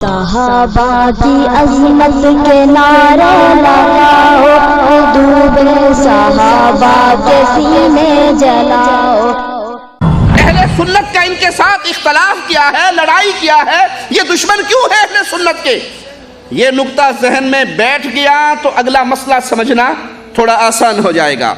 صحابہ کی عظمت کے نعرے لگاؤ، حضور صحابہ کے سینے جلاؤ۔ اہل سنت کا ان کے ساتھ اختلاف کیا ہے، لڑائی کیا ہے، یہ دشمن کیوں ہے اہل سنت کے؟ یہ نقطہ ذہن میں بیٹھ گیا تو اگلا مسئلہ سمجھنا تھوڑا آسان ہو جائے گا۔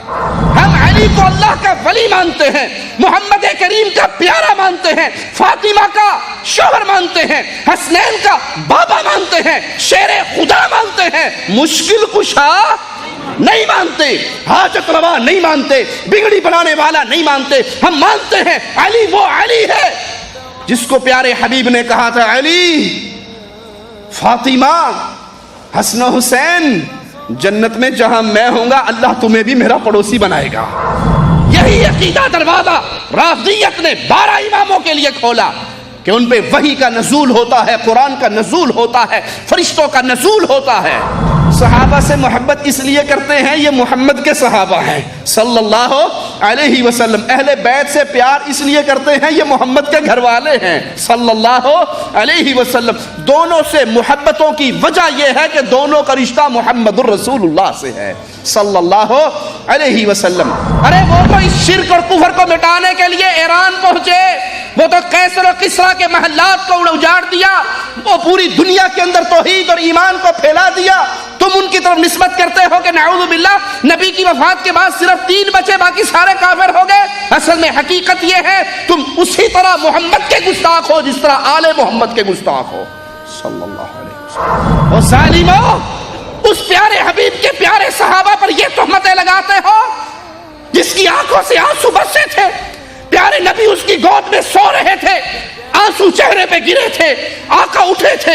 ہم علی کو اللہ کا ولی مانتے ہیں، محمد کریم کا پیارا مانتے ہیں، فاطمہ کا شوہر مانتے ہیں، حسنین کا بابا مانتے ہیں، شیر خدا مانتے ہیں، مشکل کشا نہیں مانتے، حاجت روا نہیں مانتے، بگڑی بنانے والا نہیں مانتے۔ ہم مانتے ہیں علی وہ علی ہے جس کو پیارے حبیب نے کہا تھا، علی، فاطمہ، حسن و حسین، جنت میں جہاں میں ہوں گا اللہ تمہیں بھی میرا پڑوسی بنائے گا۔ یہی عقیدہ دروازہ رافضیت نے 12 اماموں کے لیے کھولا کہ ان پہ وحی کا نزول ہوتا ہے، قرآن کا نزول ہوتا ہے، فرشتوں کا نزول ہوتا ہے۔ صحابہ سے محبت اس لیے کرتے ہیں، یہ محمد کے صحابہ ہیں صلی اللہ علیہ وسلم۔ اہل بیت سے پیار اس لیے کرتے ہیں، یہ محمد کے گھر والے ہیں صلی اللہ علیہ وسلم۔ دونوں سے محبتوں کی وجہ یہ ہے کہ دونوں کا رشتہ محمد الرسول اللہ سے ہے صلی اللہ علیہ وسلم۔ ارے وہ تو اس شرک اور کفر کو مٹانے کے لیے ایران پہنچے، وہ تو قیصر و کسریٰ کے محلات کو اجاڑ دیا، وہ پوری دنیا کے اندر توحید اور ایمان کو پھیلا دیا۔ تم ان کی طرف نسبت کرتے ہو کہ نعوذ باللہ نبی کی وفات کے بعد صرف 3 بچے، باقی سارے کافر ہو گئے۔ اصل میں حقیقت یہ ہے تم اسی طرح محمد کے گستاخ ہو جس طرح آل محمد کے گستاخ ہو صلی اللہ علیہ وسلم۔ اور ظالمو، اس پیارے حبیب کے پیارے صحابہ پر یہ تہمتیں لگاتے ہو جس کی آنکھوں سے آنسو برسے تھے، پیارے نبی اس کی گود میں سو رہے تھے، آنسو چہرے پہ گرے تھے، آقا اٹھے تھے،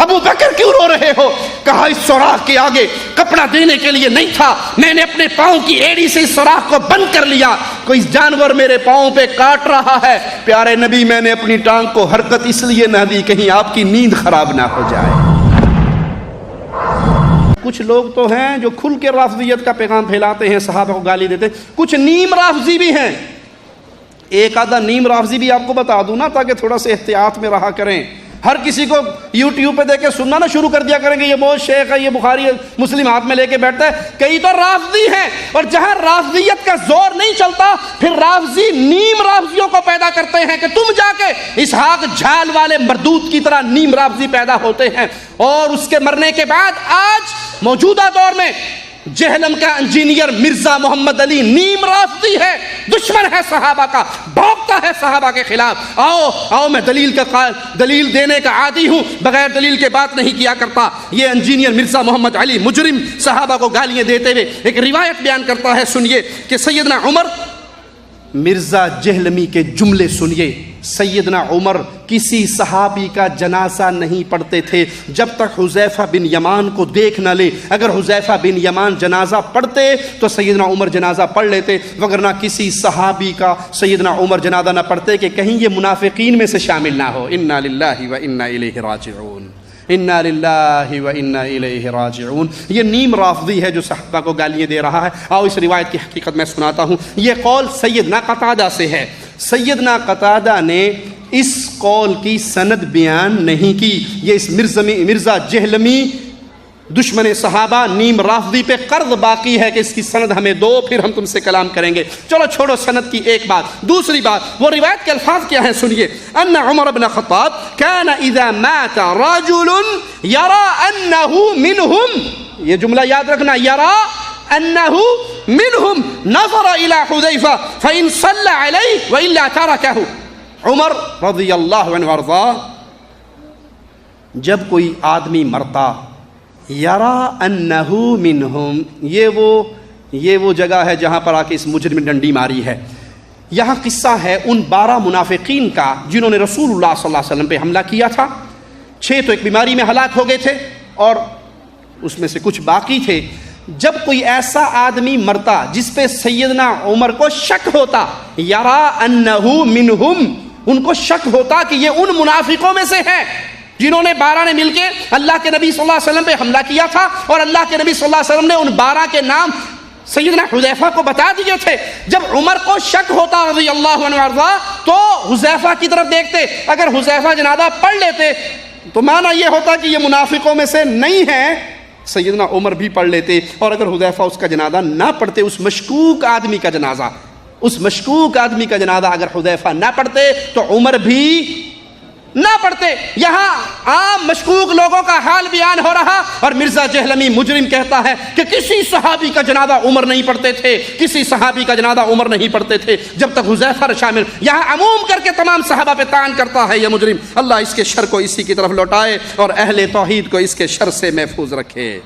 ابو بکر کیوں رو رہے ہو؟ کہا اس سوراخ کے آگے کپڑا دینے کے لیے نہیں تھا، میں نے اپنے پاؤں کی ایڑی سے اس سوراخ کو بند کر لیا، کوئی جانور میرے پاؤں پہ کاٹ رہا ہے۔ پیارے نبی، میں نے اپنی ٹانگ کو حرکت اس لیے نہ دی کہیں آپ کی نیند خراب نہ ہو جائے۔ کچھ لوگ تو ہیں جو کھل کے رافضیت کا پیغام پھیلاتے ہیں، صحابہ کو گالی دیتے ہیں، کچھ نیم رافضی بھی ہیں۔ ایک آدھا نیم رافضی بھی آپ کو بتا دوں نا تاکہ تھوڑا سا احتیاط میں رہا کریں۔ ہر کسی کو یوٹیوب پہ دیکھ کے سننا نہ شروع کر دیا کریں کہ یہ بہت شیخ ہے، یہ بخاری مسلم ہاتھ میں لے کے بیٹھتا ہے۔ کئی تو رافضی ہیں، اور جہاں رافضیت کا زور نہیں چلتا پھر رافضی نیم رافضیوں کو پیدا کرتے ہیں کہ تم جا کے اسحاق جھال والے مردود کی طرح نیم رافضی پیدا ہوتے ہیں۔ اور اس کے مرنے کے بعد آج موجودہ دور میں جہلم کا انجینئر مرزا محمد علی نیم رافضی ہے، دشمن ہے صحابہ کا، بھوکتا ہے صحابہ کے خلاف۔ آؤ میں دلیل دینے کا عادی ہوں، بغیر دلیل کے بات نہیں کیا کرتا۔ یہ انجینئر مرزا محمد علی مجرم صحابہ کو گالیاں دیتے ہوئے ایک روایت بیان کرتا ہے، سنیے کہ سیدنا عمر، مرزا جہلمی کے جملے سنیے، سیدنا عمر کسی صحابی کا جنازہ نہیں پڑھتے تھے جب تک حذیفہ بن یمان کو دیکھ نہ لے۔ اگر حذیفہ بن یمان جنازہ پڑھتے تو سیدنا عمر جنازہ پڑھ لیتے، وگرنہ کسی صحابی کا سیدنا عمر جنازہ نہ پڑھتے کہ کہیں یہ منافقین میں سے شامل نہ ہو۔ انا للہ و انا الیہ راجعون، انا للہ و انا الیہ راجعون۔ یہ نیم رافضی ہے جو صحابہ کو گالیاں دے رہا ہے۔ آؤ اس روایت کی حقیقت میں سناتا ہوں۔ یہ قول سیدنا قتادہ سے ہے۔ سیدنا قتادہ نے اس قول کی سند بیان نہیں کی، یہ اس مرزا جہلمی دشمن صحابہ نیم رافضی پہ قرض باقی ہے کہ اس کی سند ہمیں دو، پھر ہم تم سے کلام کریں گے۔ چلو چھوڑو سند کی ایک بات، دوسری بات، وہ روایت کے الفاظ کیا ہیں سنیے۔ ان عمر بن خطاب كان اذا مات رجل يرى انه منهم، یہ جملہ یاد رکھنا، يرى انه منهم، نظر الى حذیفہ فان صلى عليه والا تركه۔ عمر رضی اللہ عنہ وارضاہ جب کوئی آدمی مرتا، یرا انہ منہم، یہ وہ جگہ ہے جہاں پر آ کے اس مجرم نے ڈنڈی ماری ہے۔ یہاں قصہ ہے ان 12 منافقین کا جنہوں نے رسول اللہ صلی اللہ علیہ وسلم پہ حملہ کیا تھا۔ 6 تو ایک بیماری میں ہلاک ہو گئے تھے اور اس میں سے کچھ باقی تھے۔ جب کوئی ایسا آدمی مرتا جس پہ سیدنا عمر کو شک ہوتا، یرا انہ منہم، ان کو شک ہوتا کہ یہ ان منافقوں میں سے ہے جنہوں نے 12 نے مل کے اللہ کے نبی صلی اللہ علیہ وسلم پہ حملہ کیا تھا، اور اللہ کے نبی صلی اللہ علیہ وسلم نے ان 12 کے نام سیدنا حذیفہ کو بتا دیے تھے۔ جب عمر کو شک ہوتا رضی اللہ عنہ وارضاہ تو حذیفہ کی طرف دیکھتے، اگر حذیفہ جنازہ پڑھ لیتے تو معنی یہ ہوتا کہ یہ منافقوں میں سے نہیں ہے. سیدنا عمر بھی پڑھ لیتے, اور اگر حذیفہ اس کا جنازہ نہ پڑھتے, اس مشکوک آدمی کا جنازہ اگر حذیفہ نہ پڑھتے تو عمر بھی نہ پڑھتے. یہاں عام مشکوک لوگوں کا حال بیان ہو رہا, اور مرزا جہلمی مجرم کہتا ہے کہ کسی صحابی کا جنازہ عمر نہیں پڑھتے تھے, کسی صحابی کا جنازہ عمر نہیں پڑھتے تھے جب تک حذیفہ شامل. یہاں عموم کر کے تمام صحابہ پہ طعن کرتا ہے یہ مجرم. اللہ اس کے شر کو اسی کی طرف لوٹائے اور اہل توحید کو اس کے شر سے محفوظ رکھے.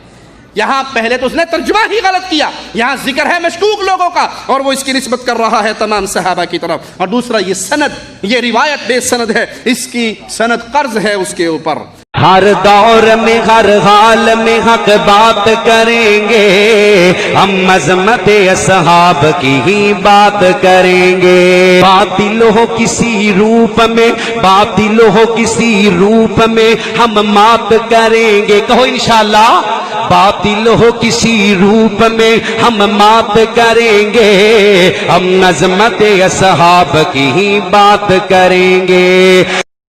یہاں پہلے تو اس نے ترجمہ ہی غلط کیا, یہاں ذکر ہے مشکوک لوگوں کا اور وہ اس کی نسبت کر رہا ہے تمام صحابہ کی طرف. اور دوسرا یہ سند, یہ روایت بے سند ہے, اس کی سند قرض ہے اس کے اوپر. ہر دور میں ہر حال میں حق بات کریں گے, ہم عظمت اصحاب کی ہی بات کریں گے. باطل ہو کسی روپ میں, باطل ہو کسی روپ میں ہم مات کریں گے. کہو انشاءاللہ. باطل ہو کسی روپ میں ہم مات کریں گے, ہم عظمت اصحاب کی ہی بات کریں گے.